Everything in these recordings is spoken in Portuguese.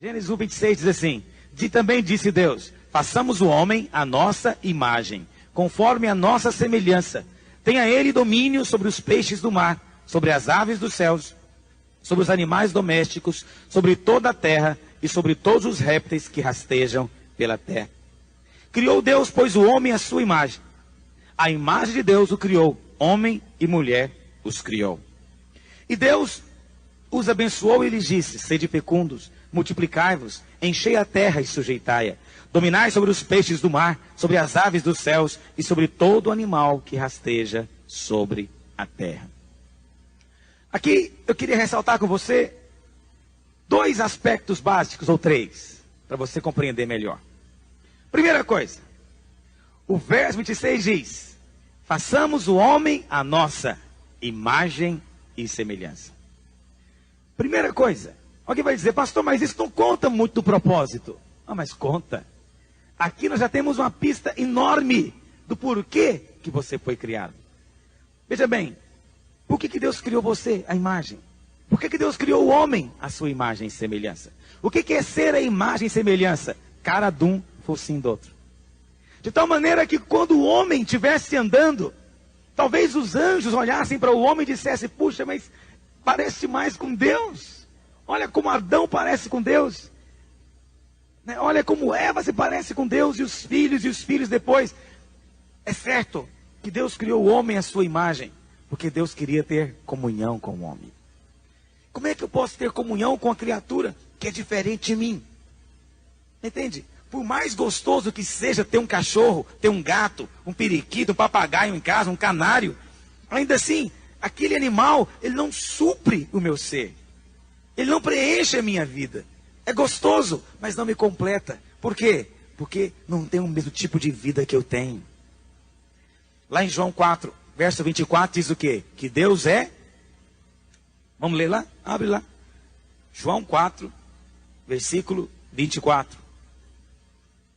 Gênesis 1:26 diz assim: também disse Deus, façamos o homem à nossa imagem, conforme a nossa semelhança. Tenha ele domínio sobre os peixes do mar, sobre as aves dos céus, sobre os animais domésticos, sobre toda a terra e sobre todos os répteis que rastejam pela terra. Criou Deus, pois, o homem à sua imagem. A imagem de Deus o criou, homem e mulher os criou. E Deus os abençoou e lhes disse: sede fecundos, multiplicai-vos, enchei a terra e sujeitai-a. Dominai sobre os peixes do mar, sobre as aves dos céus e sobre todo animal que rasteja sobre a terra. Aqui eu queria ressaltar com você dois aspectos básicos, ou três, para você compreender melhor. Primeira coisa, o verso 26 diz: façamos o homem à nossa imagem e semelhança. Primeira coisa, alguém vai dizer: pastor, mas isso não conta muito do propósito. Ah, mas conta. Aqui nós já temos uma pista enorme do porquê que você foi criado. Veja bem, por que Deus criou você, a imagem? Por que Deus criou o homem, a sua imagem e semelhança? O que é ser a imagem e semelhança? Cara de um, focinho do outro. De tal maneira que quando o homem estivesse andando, talvez os anjos olhassem para o homem e dissessem: puxa, mas parece mais com Deus. Olha como Adão parece com Deus. Olha como Eva se parece com Deus, e os filhos depois. É certo que Deus criou o homem à sua imagem, porque Deus queria ter comunhão com o homem. Como é que eu posso ter comunhão com a criatura que é diferente de mim? Entende? Por mais gostoso que seja ter um cachorro, ter um gato, um periquito, um papagaio em casa, um canário, ainda assim, aquele animal, ele não supre o meu ser. Ele não preenche a minha vida. É gostoso, mas não me completa. Por quê? Porque não tem o mesmo tipo de vida que eu tenho. Lá em João 4, verso 24, diz o quê? Que Deus é... Vamos ler lá? Abre lá. João 4, versículo 24.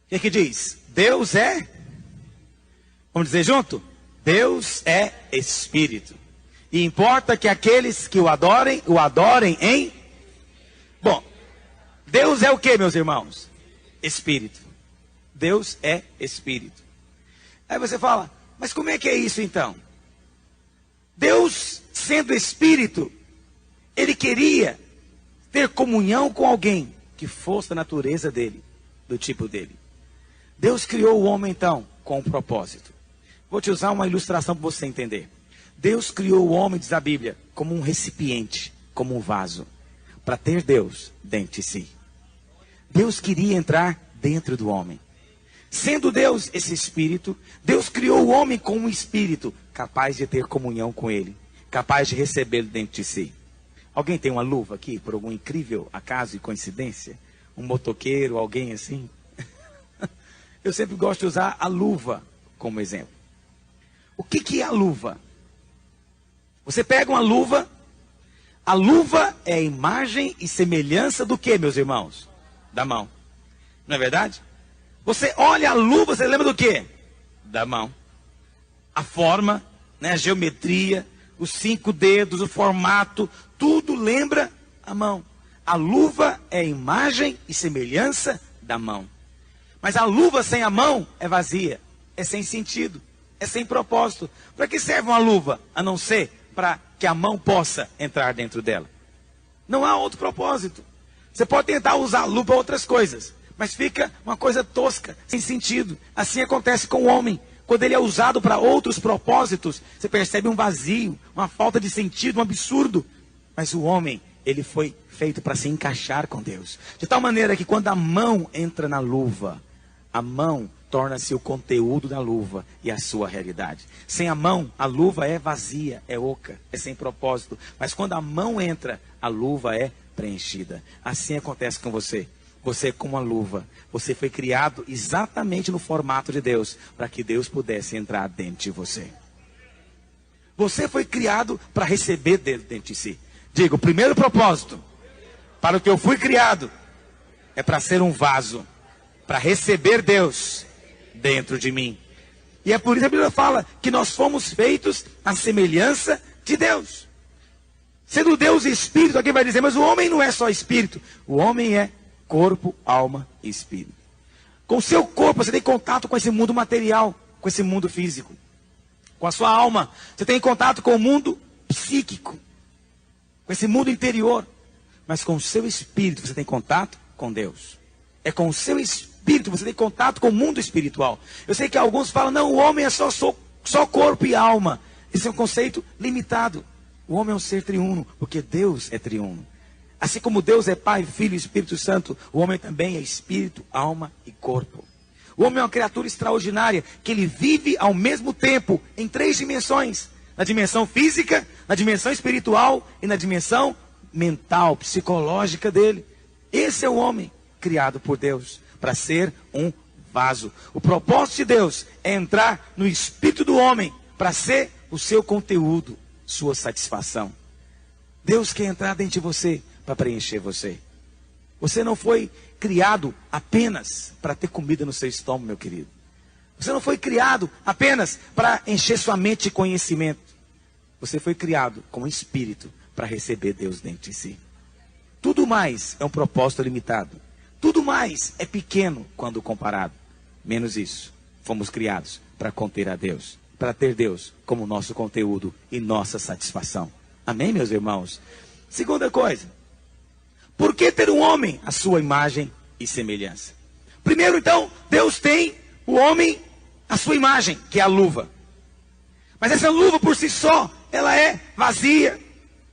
O que diz? Deus é... Vamos dizer junto? Deus é Espírito. E importa que aqueles que o adorem em... Bom, Deus é o que, meus irmãos? Espírito. Deus é Espírito. Aí você fala: mas como é que é isso então? Deus, sendo Espírito, Ele queria ter comunhão com alguém que fosse da natureza dele, do tipo dele. Deus criou o homem então com um propósito. Vou te usar uma ilustração para você entender. Deus criou o homem, diz a Bíblia, como um recipiente, como um vaso, para ter Deus dentro de si. Deus queria entrar dentro do homem. Sendo Deus esse Espírito, Deus criou o homem com um Espírito capaz de ter comunhão com Ele, capaz de recebê-lo dentro de si. Alguém tem uma luva aqui, por algum incrível acaso e coincidência? Um motoqueiro, alguém assim? Eu sempre gosto de usar a luva como exemplo. O que é a luva? Você pega uma luva, a luva é a imagem e semelhança do que, meus irmãos? Da mão. Não é verdade? Você olha a luva, você lembra do que? Da mão. A forma, né, a geometria, os 5 dedos, o formato, tudo lembra a mão. A luva é a imagem e semelhança da mão. Mas a luva sem a mão é vazia, é sem sentido, é sem propósito. Para que serve uma luva? A não ser para que a mão possa entrar dentro dela. Não há outro propósito. Você pode tentar usar a luva para outras coisas, mas fica uma coisa tosca, sem sentido. Assim acontece com o homem. Quando ele é usado para outros propósitos, você percebe um vazio, uma falta de sentido, um absurdo. Mas o homem, ele foi feito para se encaixar com Deus. De tal maneira que quando a mão entra na luva, a mão torna-se o conteúdo da luva e a sua realidade. Sem a mão, a luva é vazia, é oca, é sem propósito. Mas quando a mão entra, a luva é preenchida. Assim acontece com você. Você é como uma luva. Você foi criado exatamente no formato de Deus, para que Deus pudesse entrar dentro de você. Você foi criado para receber dentro de si. Diga, o primeiro propósito para o que eu fui criado é para ser um vaso, para receber Deus dentro de mim. E é por isso que a Bíblia fala que nós fomos feitos à semelhança de Deus. Sendo Deus Espírito, alguém vai dizer: mas o homem não é só Espírito. O homem é corpo, alma e espírito. Com o seu corpo você tem contato com esse mundo material, com esse mundo físico. Com a sua alma você tem contato com o mundo psíquico, com esse mundo interior. Mas com o seu espírito você tem contato com Deus. É com o seu espírito você tem contato com o mundo espiritual. Eu sei que alguns falam, não, o homem é só corpo e alma. Esse é um conceito limitado. O homem é um ser triuno, porque Deus é triuno. Assim como Deus é Pai, Filho e Espírito Santo, o homem também é espírito, alma e corpo. O homem é uma criatura extraordinária, que ele vive ao mesmo tempo em 3 dimensões. Na dimensão física, na dimensão espiritual e na dimensão mental, psicológica dele. Esse é o homem criado por Deus para ser um vaso. O propósito de Deus é entrar no espírito do homem para ser o seu conteúdo, sua satisfação. Deus quer entrar dentro de você para preencher você. Você não foi criado apenas para ter comida no seu estômago, meu querido. Você não foi criado apenas para encher sua mente de conhecimento. Você foi criado com um espírito para receber Deus dentro de si. Tudo mais é um propósito limitado. Tudo mais é pequeno quando comparado. Menos isso. Fomos criados para conter a Deus. Para ter Deus como nosso conteúdo e nossa satisfação. Amém, meus irmãos? Segunda coisa. Por que ter um homem à sua imagem e semelhança? Primeiro, então, Deus tem o homem à sua imagem, que é a luva. Mas essa luva por si só, ela é vazia.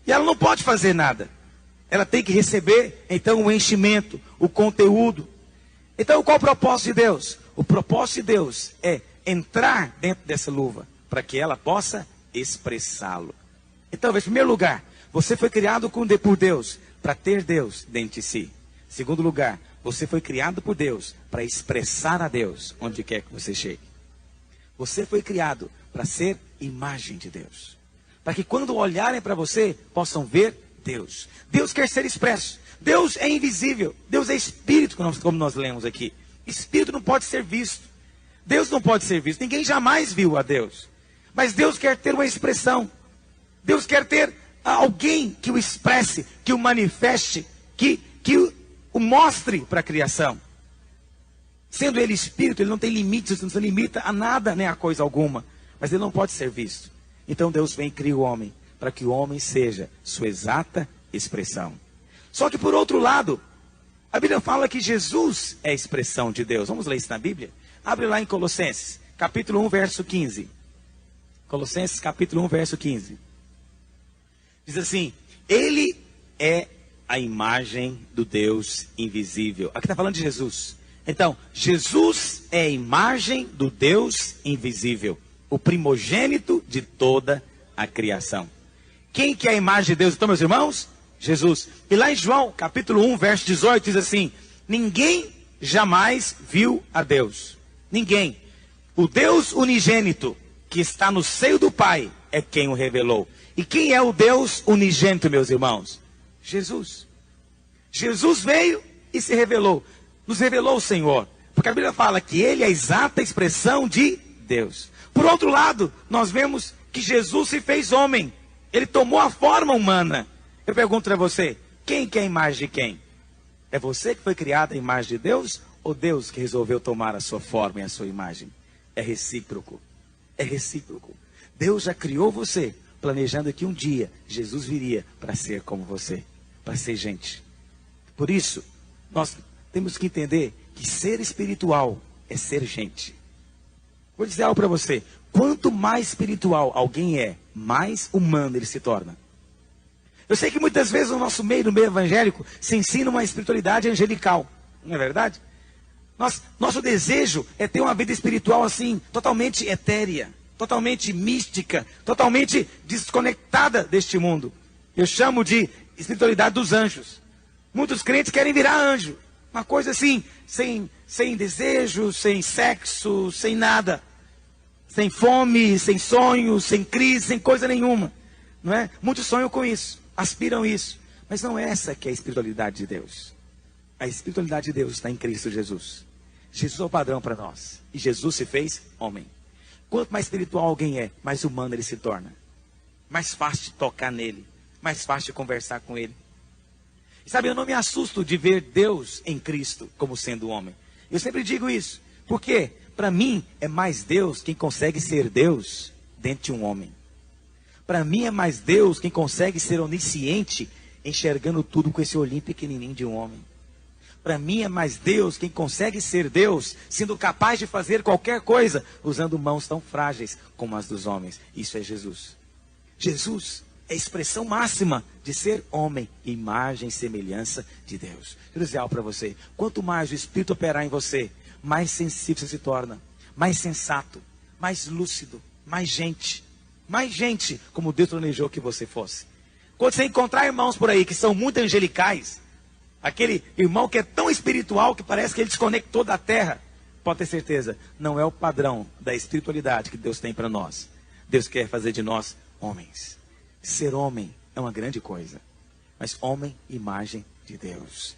E ela não pode fazer nada. Ela tem que receber, então, o enchimento, o conteúdo. Então, qual é o propósito de Deus? O propósito de Deus é entrar dentro dessa luva, para que ela possa expressá-lo. Então, em primeiro lugar, você foi criado por Deus, para ter Deus dentro de si. Em segundo lugar, você foi criado por Deus, para expressar a Deus, onde quer que você chegue. Você foi criado para ser imagem de Deus. Para que quando olharem para você, possam ver Deus. Deus quer ser expresso. Deus é invisível. Deus é espírito, como nós lemos aqui. Espírito não pode ser visto. Deus não pode ser visto. Ninguém jamais viu a Deus. Mas Deus quer ter uma expressão. Deus quer ter alguém que o expresse, que o manifeste, que o mostre para a criação. Sendo ele espírito, ele não tem limites, não se limita a nada, nem a coisa alguma. Mas ele não pode ser visto. Então Deus vem e cria o homem, para que o homem seja sua exata expressão. Só que por outro lado, a Bíblia fala que Jesus é a expressão de Deus. Vamos ler isso na Bíblia? Abre lá em Colossenses, capítulo 1, verso 15. Colossenses, capítulo 1, verso 15. Diz assim, ele é a imagem do Deus invisível. Aqui está falando de Jesus. Então, Jesus é a imagem do Deus invisível, o primogênito de toda a criação. Quem que é a imagem de Deus, então, meus irmãos? Jesus. E lá em João, capítulo 1, verso 18, diz assim, ninguém jamais viu a Deus. Ninguém. O Deus unigênito, que está no seio do Pai, é quem o revelou. E quem é o Deus unigênito, meus irmãos? Jesus. Jesus veio e se revelou. Nos revelou o Senhor. Porque a Bíblia fala que ele é a exata expressão de Deus. Por outro lado, nós vemos que Jesus se fez homem. Ele tomou a forma humana. Eu pergunto para você, quem que é a imagem de quem? É você que foi criado à imagem de Deus? Ou Deus que resolveu tomar a sua forma e a sua imagem? É recíproco. É recíproco. Deus já criou você, planejando que um dia Jesus viria para ser como você, para ser gente. Por isso, nós temos que entender que ser espiritual é ser gente. Vou dizer algo para você. Quanto mais espiritual alguém é, mais humano ele se torna. Eu sei que muitas vezes no nosso meio, no meio evangélico, se ensina uma espiritualidade angelical. Não é verdade? Nosso desejo é ter uma vida espiritual assim, totalmente etérea, totalmente mística, totalmente desconectada deste mundo. Eu chamo de espiritualidade dos anjos. Muitos crentes querem virar anjo. Uma coisa assim, sem desejo, sem sexo, sem nada. Sem fome, sem sonhos, sem crise, sem coisa nenhuma. Não é? Muitos sonham com isso, aspiram isso. Mas não é essa que é a espiritualidade de Deus. A espiritualidade de Deus está em Cristo Jesus. Jesus é o padrão para nós. E Jesus se fez homem. Quanto mais espiritual alguém é, mais humano ele se torna. Mais fácil de tocar nele. Mais fácil de conversar com ele. Sabe, eu não me assusto de ver Deus em Cristo como sendo homem. Eu sempre digo isso. Porque, para mim, é mais Deus quem consegue ser Deus dentro de um homem. Para mim é mais Deus quem consegue ser onisciente, enxergando tudo com esse olhinho pequenininho de um homem. Para mim é mais Deus quem consegue ser Deus, sendo capaz de fazer qualquer coisa, usando mãos tão frágeis como as dos homens. Isso é Jesus. Jesus é a expressão máxima de ser homem, imagem e semelhança de Deus. Quero dizer algo para você. Quanto mais o Espírito operar em você, mais sensível você se torna, mais sensato, mais lúcido, mais gente como Deus planejou que você fosse. Quando você encontrar irmãos por aí que são muito angelicais, aquele irmão que é tão espiritual que parece que ele desconectou da terra, pode ter certeza, não é o padrão da espiritualidade que Deus tem para nós. Deus quer fazer de nós homens. Ser homem é uma grande coisa, mas homem, imagem de Deus.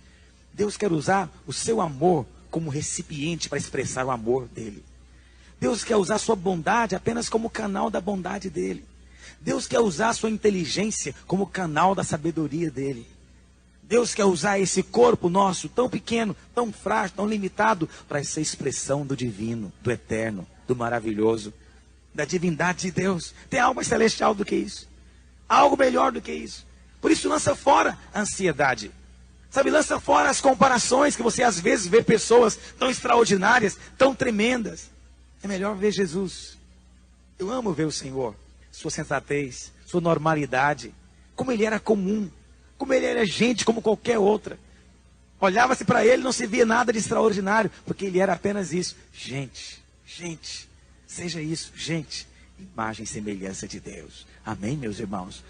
Deus quer usar o seu amor como recipiente para expressar o amor dele. Deus quer usar sua bondade apenas como canal da bondade dele. Deus quer usar sua inteligência como canal da sabedoria dele. Deus quer usar esse corpo nosso, tão pequeno, tão frágil, tão limitado, para essa expressão do divino, do eterno, do maravilhoso, da divindade de Deus. Tem algo mais celestial do que isso. Algo melhor do que isso. Por isso lança fora a ansiedade. Sabe, lança fora as comparações que você às vezes vê pessoas tão extraordinárias, tão tremendas. É melhor ver Jesus. Eu amo ver o Senhor. Sua sensatez, sua normalidade. Como ele era comum. Como ele era gente como qualquer outra. Olhava-se para ele e não se via nada de extraordinário. Porque ele era apenas isso. Gente. Seja isso, gente. Imagem e semelhança de Deus. Amém, meus irmãos?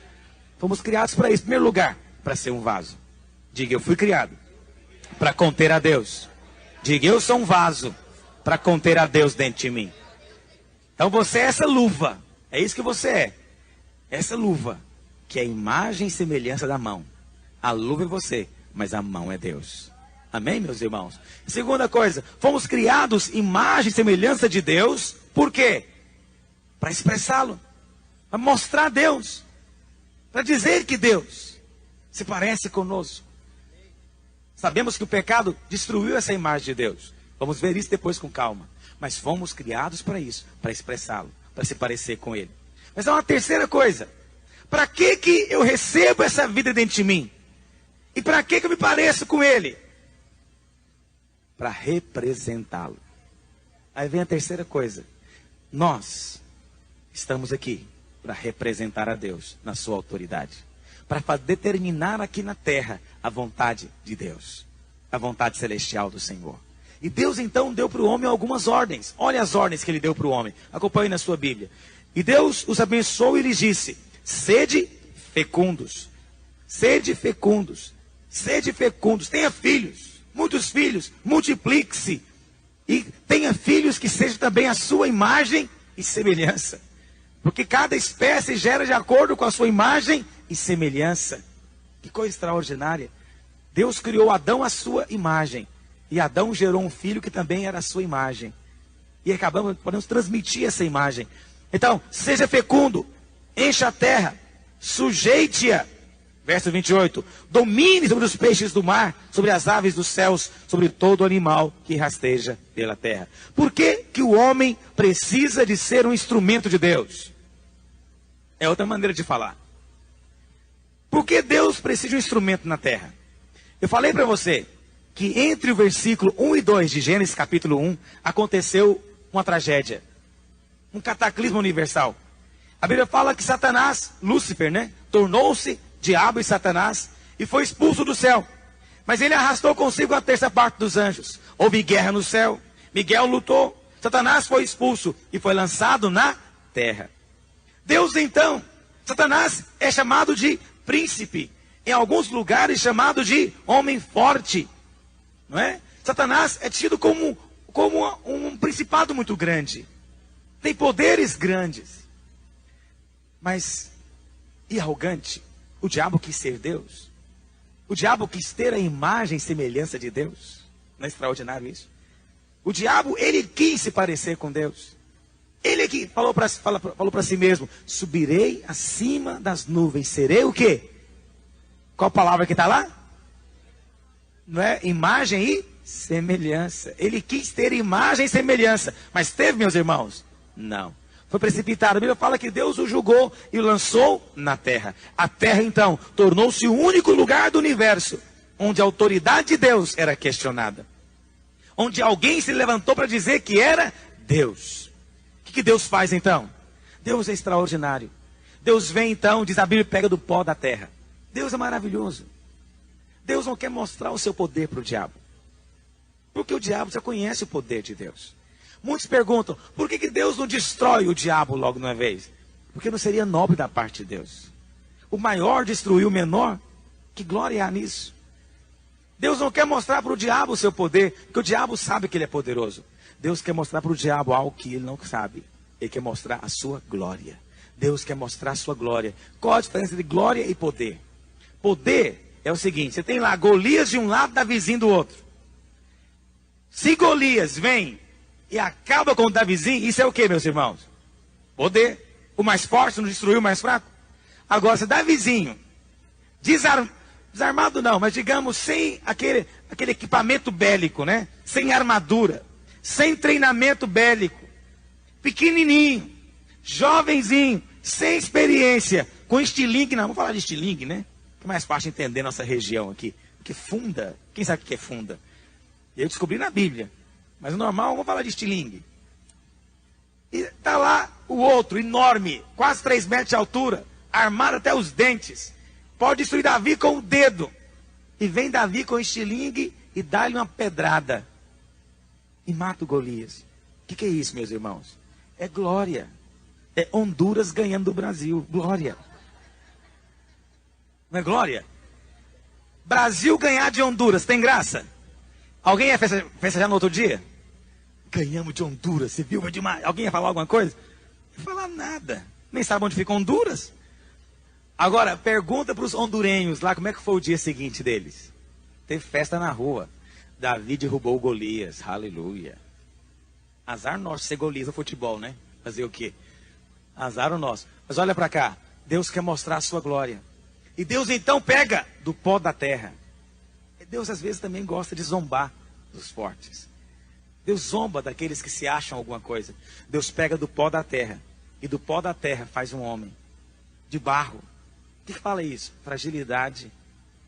Fomos criados para isso. Em primeiro lugar, para ser um vaso. Diga, eu fui criado para conter a Deus. Diga, eu sou um vaso para conter a Deus dentro de mim. Então você é essa luva. É isso que você é. Essa luva, que é a imagem e semelhança da mão. A luva é você, mas a mão é Deus. Amém, meus irmãos? Segunda coisa, fomos criados imagem e semelhança de Deus. Por quê? Para expressá-lo. Para mostrar Deus. Para dizer que Deus se parece conosco. Sabemos que o pecado destruiu essa imagem de Deus. Vamos ver isso depois com calma. Mas fomos criados para isso, para expressá-lo, para se parecer com ele. Mas há uma terceira coisa. Para que eu recebo essa vida dentro de mim? E para que eu me pareço com ele? Para representá-lo. Aí vem a terceira coisa. Nós estamos aqui para representar a Deus na sua autoridade. Para determinar aqui na terra a vontade de Deus. A vontade celestial do Senhor. E Deus então deu para o homem algumas ordens. Olha as ordens que ele deu para o homem. Acompanhe na sua Bíblia. E Deus os abençoou e lhes disse: sede fecundos. Sede fecundos. Sede fecundos. Tenha filhos. Muitos filhos. Multiplique-se. E tenha filhos que sejam também a sua imagem e semelhança. Porque cada espécie gera de acordo com a sua imagem e semelhança. Que coisa extraordinária. Deus criou Adão à sua imagem. E Adão gerou um filho que também era a sua imagem. E podemos transmitir essa imagem. Então, seja fecundo, encha a terra, sujeite-a. Verso 28. Domine sobre os peixes do mar, sobre as aves dos céus, sobre todo animal que rasteja pela terra. Por que o homem precisa de ser um instrumento de Deus? É outra maneira de falar. Por que Deus precisa de um instrumento na terra? Eu falei para você que entre o versículo 1 e 2 de Gênesis capítulo 1, aconteceu uma tragédia. Um cataclismo universal. A Bíblia fala que Satanás, Lúcifer, tornou-se diabo e Satanás e foi expulso do céu. Mas ele arrastou consigo a terça parte dos anjos. Houve guerra no céu. Miguel lutou. Satanás foi expulso e foi lançado na terra. Deus então, Satanás é chamado de príncipe. Em alguns lugares chamado de homem forte. Não é? Satanás é tido como um principado muito grande. Tem poderes grandes. Mas, e arrogante? O diabo quis ser Deus. O diabo quis ter a imagem e semelhança de Deus. Não é extraordinário isso? O diabo, ele quis se parecer com Deus. Ele que falou para si mesmo: subirei acima das nuvens. Serei o quê? Qual palavra que está lá? Não é? Imagem e semelhança. Ele quis ter imagem e semelhança. Mas teve, meus irmãos? Não. Foi precipitado. A Bíblia fala que Deus o julgou e o lançou na terra. A terra, então, tornou-se o único lugar do universo onde a autoridade de Deus era questionada. Onde alguém se levantou para dizer que era Deus. O que Deus faz, então? Deus é extraordinário. Deus vem, então, diz a Bíblia, pega do pó da terra. Deus é maravilhoso. Deus não quer mostrar o seu poder para o diabo. Porque o diabo já conhece o poder de Deus. Muitos perguntam, por que Deus não destrói o diabo logo de uma vez? Porque não seria nobre da parte de Deus. O maior destruiu o menor? Que glória há nisso? Deus não quer mostrar para o diabo o seu poder, porque o diabo sabe que ele é poderoso. Deus quer mostrar para o diabo algo que ele não sabe. Ele quer mostrar a sua glória. Deus quer mostrar a sua glória. Qual a diferença entre glória e poder? Poder é o seguinte, você tem lá Golias de um lado, Davizinho do outro. Se Golias vem e acaba com o Davizinho, isso é o que, meus irmãos? Poder. O mais forte não destruiu o mais fraco? Agora, se Davizinho, desarmado não, mas digamos, sem aquele equipamento bélico, né? Sem armadura, sem treinamento bélico, pequenininho, jovenzinho, sem experiência, com estilingue, não, vamos falar de estilingue, né? Que é mais fácil entender nossa região aqui. Porque funda, quem sabe o que é funda? Eu descobri na Bíblia. Mas o normal, vamos falar de estilingue. E está lá o outro, enorme, quase 3 metros de altura, armado até os dentes. Pode destruir Davi com o dedo. E vem Davi com o estilingue e dá-lhe uma pedrada. E mata o Golias. O que é isso, meus irmãos? É glória. É Honduras ganhando do Brasil. Glória. Não é glória? Brasil ganhar de Honduras, tem graça? Alguém ia festejar no outro dia? Ganhamos de Honduras, você viu? Foi demais. Alguém ia falar alguma coisa? Não ia falar nada. Nem sabe onde fica Honduras. Agora, pergunta para os hondurenhos lá como é que foi o dia seguinte deles. Teve festa na rua. Davi derrubou o Golias. Aleluia. Azar nosso ser Golias no futebol, né? Fazer o quê? Azar o nosso. Mas olha para cá. Deus quer mostrar a sua glória. E Deus então pega do pó da terra. Deus às vezes também gosta de zombar dos fortes. Deus zomba daqueles que se acham alguma coisa. Deus pega do pó da terra. E do pó da terra faz um homem. De barro. O que fala isso? Fragilidade.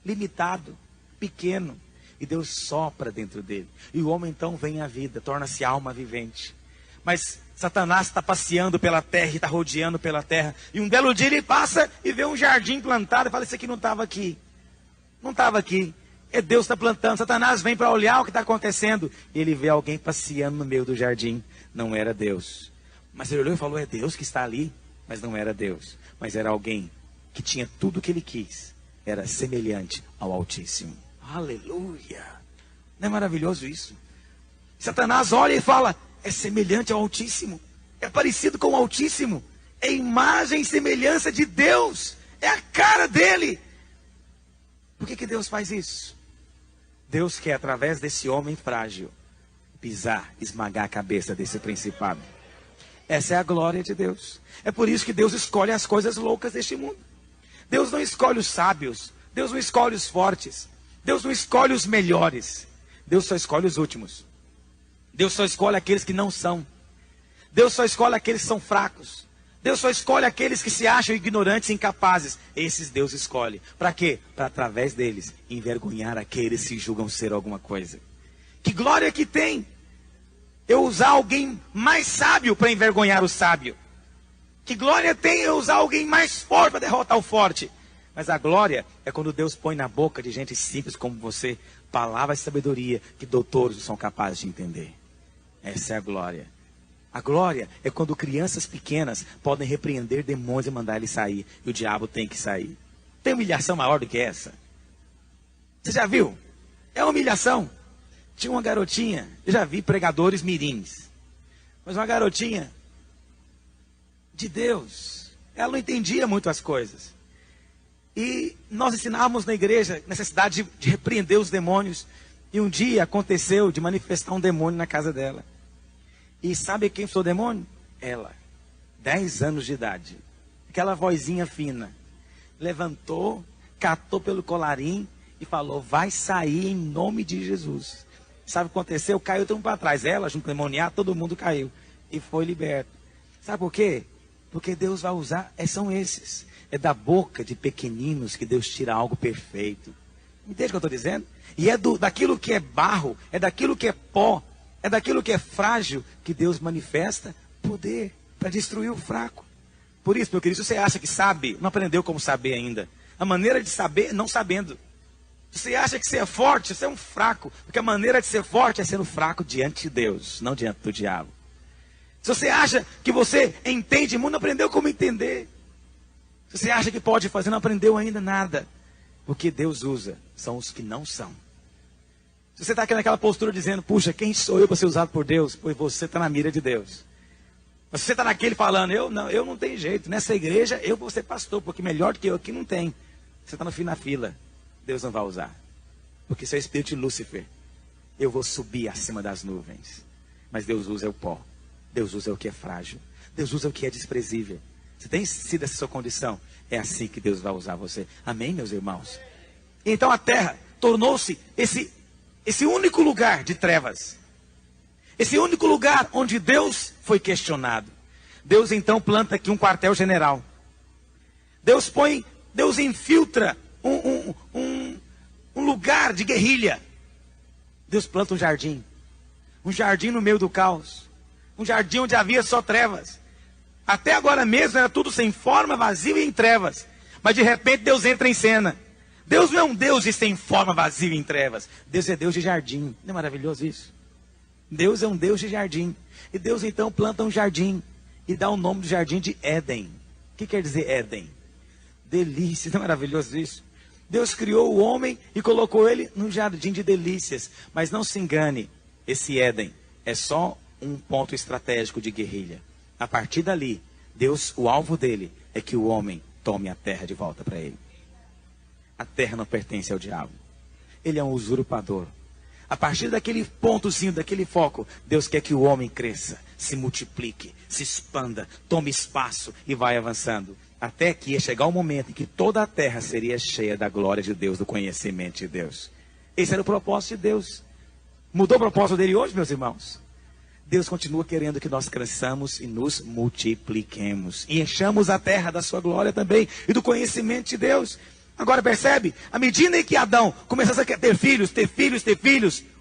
Limitado. Pequeno. E Deus sopra dentro dele. E o homem então vem à vida. Torna-se alma vivente. Mas Satanás está passeando pela terra. E está rodeando pela terra. E um belo dia ele passa e vê um jardim plantado. E fala, isso aqui não estava aqui. Não estava aqui. É Deus que está plantando. Satanás vem para olhar o que está acontecendo. E ele vê alguém passeando no meio do jardim. Não era Deus. Mas ele olhou e falou, é Deus que está ali. Mas não era Deus. Mas era alguém que tinha tudo o que ele quis. Era semelhante ao Altíssimo. Aleluia. Não é maravilhoso isso? Satanás olha e fala, é semelhante ao Altíssimo. É parecido com o Altíssimo. É imagem e semelhança de Deus. É a cara dele. Por que Deus faz isso? Deus quer, através desse homem frágil, pisar, esmagar a cabeça desse principado. Essa é a glória de Deus. É por isso que Deus escolhe as coisas loucas deste mundo. Deus não escolhe os sábios. Deus não escolhe os fortes. Deus não escolhe os melhores. Deus só escolhe os últimos. Deus só escolhe aqueles que não são. Deus só escolhe aqueles que são fracos. Deus só escolhe aqueles que se acham ignorantes e incapazes. Esses Deus escolhe. Para quê? Para através deles envergonhar aqueles que julgam ser alguma coisa. Que glória que tem eu usar alguém mais sábio para envergonhar o sábio. Que glória tem eu usar alguém mais forte para derrotar o forte. Mas a glória é quando Deus põe na boca de gente simples como você palavras de sabedoria que doutores não são capazes de entender. Essa é a glória. A glória é quando crianças pequenas podem repreender demônios e mandar eles sair. E o diabo tem que sair. Tem humilhação maior do que essa? Você já viu? É uma humilhação. Tinha uma garotinha, eu já vi pregadores mirins. Mas uma garotinha de Deus. Ela não entendia muito as coisas. E nós ensinávamos na igreja a necessidade de repreender os demônios. E um dia aconteceu de manifestar um demônio na casa dela. E sabe quem foi o demônio? Ela. 10 anos de idade. Aquela vozinha fina. Levantou, catou pelo colarinho e falou, vai sair em nome de Jesus. Sabe o que aconteceu? Caiu todo mundo para trás. Ela, junto com o demoniado, todo mundo caiu. E foi liberto. Sabe por quê? Porque Deus vai usar, são esses. É da boca de pequeninos que Deus tira algo perfeito. Entende o que eu estou dizendo? E é daquilo que é barro, é daquilo que é pó, é daquilo que é frágil, que Deus manifesta poder para destruir o fraco. Por isso, meu querido, se você acha que sabe, não aprendeu como saber ainda. A maneira de saber, não sabendo. Se você acha que você é forte, você é um fraco. Porque a maneira de ser forte é sendo fraco diante de Deus, não diante do diabo. Se você acha que você entende muito, não aprendeu como entender. Se você acha que pode fazer, não aprendeu ainda nada. Porque Deus usa, são os que não são. Se você está aqui naquela postura dizendo, puxa, quem sou eu para ser usado por Deus? Pois você está na mira de Deus. Mas se você está naquele falando, eu não tenho jeito. Nessa igreja eu vou ser pastor, porque melhor do que eu aqui não tem. Você está no fim da fila. Deus não vai usar. Porque seu espírito de Lúcifer, eu vou subir acima das nuvens. Mas Deus usa o pó. Deus usa o que é frágil. Deus usa o que é desprezível. Você tem sido essa sua condição? É assim que Deus vai usar você. Amém, meus irmãos? Então a terra tornou-se esse único lugar de trevas. Esse único lugar onde Deus foi questionado. Deus então planta aqui um quartel-general. Deus infiltra um lugar de guerrilha. Deus planta um jardim. Um jardim no meio do caos. Um jardim onde havia só trevas. Até agora mesmo era tudo sem forma, vazio e em trevas. Mas de repente Deus entra em cena. Deus não é um Deus de sem forma, vazio e em trevas. Deus é Deus de jardim. Não é maravilhoso isso? Deus é um Deus de jardim. E Deus então planta um jardim. E dá o nome do jardim de Éden. O que quer dizer Éden? Delícia. Não é maravilhoso isso? Deus criou o homem e colocou ele num jardim de delícias. Mas não se engane, esse Éden é só um ponto estratégico de guerrilha. A partir dali, Deus, o alvo dele é que o homem tome a terra de volta para ele. A terra não pertence ao diabo. Ele é um usurpador. A partir daquele pontozinho, daquele foco, Deus quer que o homem cresça, se multiplique, se expanda, tome espaço e vai avançando. Até que ia chegar o momento em que toda a terra seria cheia da glória de Deus, do conhecimento de Deus. Esse era o propósito de Deus. Mudou o propósito dele hoje, meus irmãos? Deus continua querendo que nós cresçamos e nos multipliquemos. E enchamos a terra da sua glória também e do conhecimento de Deus. Agora percebe? À medida em que Adão começasse a ter filhos,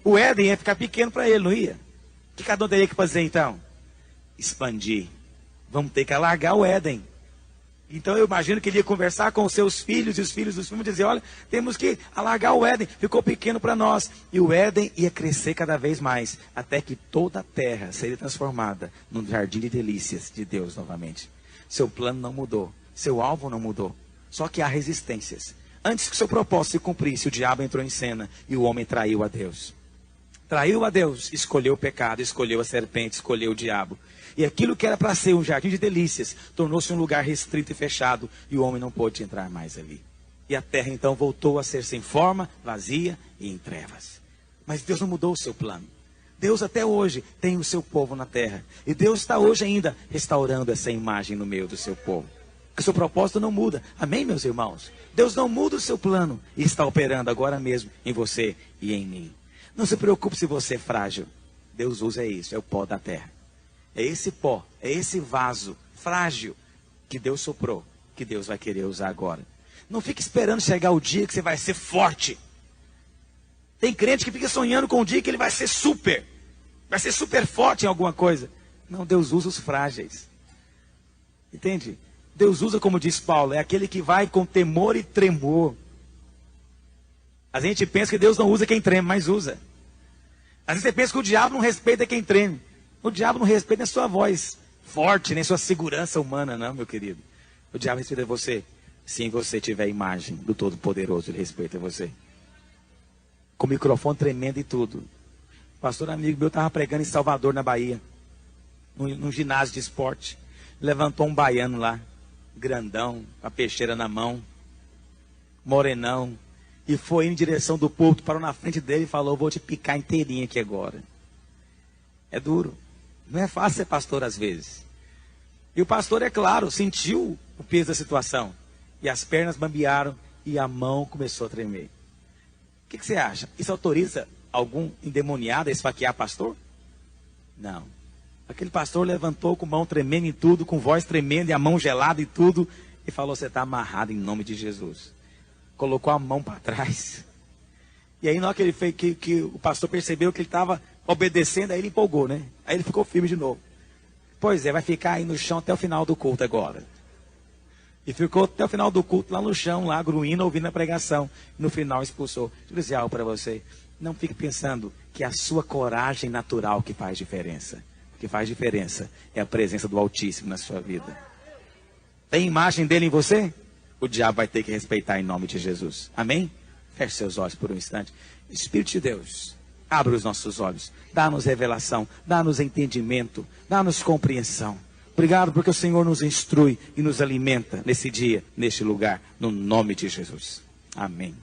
o Éden ia ficar pequeno para ele, não ia? O que Adão teria que fazer então? Expandir. Vamos ter que alargar o Éden. Então eu imagino que ele ia conversar com os seus filhos e os filhos dos filhos e dizer, olha, temos que alargar o Éden, ficou pequeno para nós. E o Éden ia crescer cada vez mais, até que toda a terra seria transformada num jardim de delícias de Deus novamente. Seu plano não mudou, seu alvo não mudou, só que há resistências. Antes que seu propósito se cumprisse, o diabo entrou em cena e o homem traiu a Deus. Traiu a Deus, escolheu o pecado, escolheu a serpente, escolheu o diabo. E aquilo que era para ser um jardim de delícias, tornou-se um lugar restrito e fechado, e o homem não pôde entrar mais ali. E a terra então voltou a ser sem forma, vazia e em trevas. Mas Deus não mudou o seu plano. Deus até hoje tem o seu povo na terra. E Deus está hoje ainda restaurando essa imagem no meio do seu povo. Porque o seu propósito não muda. Amém, meus irmãos? Deus não muda o seu plano e está operando agora mesmo em você e em mim. Não se preocupe se você é frágil. Deus usa isso, é o pó da terra. É esse pó, é esse vaso frágil que Deus soprou, que Deus vai querer usar agora. Não fique esperando chegar o dia que você vai ser forte. Tem crente que fica sonhando com o dia que ele vai ser super forte em alguma coisa. Não, Deus usa os frágeis. Entende? Deus usa, como diz Paulo, é aquele que vai com temor e tremor. A gente pensa que Deus não usa quem treme, mas usa. Às vezes você pensa que o diabo não respeita quem treme. O diabo não respeita nem sua voz forte, nem sua segurança humana, não, meu querido. O diabo respeita você. Se você tiver a imagem do Todo-Poderoso, ele respeita você. Com o microfone tremendo e tudo. O pastor amigo meu estava pregando em Salvador, na Bahia. Num ginásio de esporte. Levantou um baiano lá. Grandão, com a peixeira na mão. Morenão. E foi em direção do púlpito, parou na frente dele e falou, vou te picar inteirinho aqui agora. É duro. Não é fácil ser pastor às vezes. E o pastor, é claro, sentiu o peso da situação. E as pernas bambearam e a mão começou a tremer. O que você acha? Isso autoriza algum endemoniado a esfaquear pastor? Não. Aquele pastor levantou com mão tremendo e tudo, com voz tremenda e a mão gelada e tudo, e falou: você está amarrado em nome de Jesus. Colocou a mão para trás. E aí na hora que ele fez, que o pastor percebeu que ele estava obedecendo, aí ele empolgou, né? Aí ele ficou firme de novo. Pois é, vai ficar aí no chão até o final do culto agora. E ficou até o final do culto lá no chão, lá gruindo, ouvindo a pregação. E no final expulsou. Deixa eu dizer algo para você. Não fique pensando que é a sua coragem natural que faz diferença. O que faz diferença é a presença do Altíssimo na sua vida. Tem imagem dele em você? O diabo vai ter que respeitar em nome de Jesus. Amém? Feche seus olhos por um instante. Espírito de Deus, abra os nossos olhos. Dá-nos revelação, dá-nos entendimento, dá-nos compreensão. Obrigado porque o Senhor nos instrui e nos alimenta nesse dia, neste lugar, no nome de Jesus. Amém.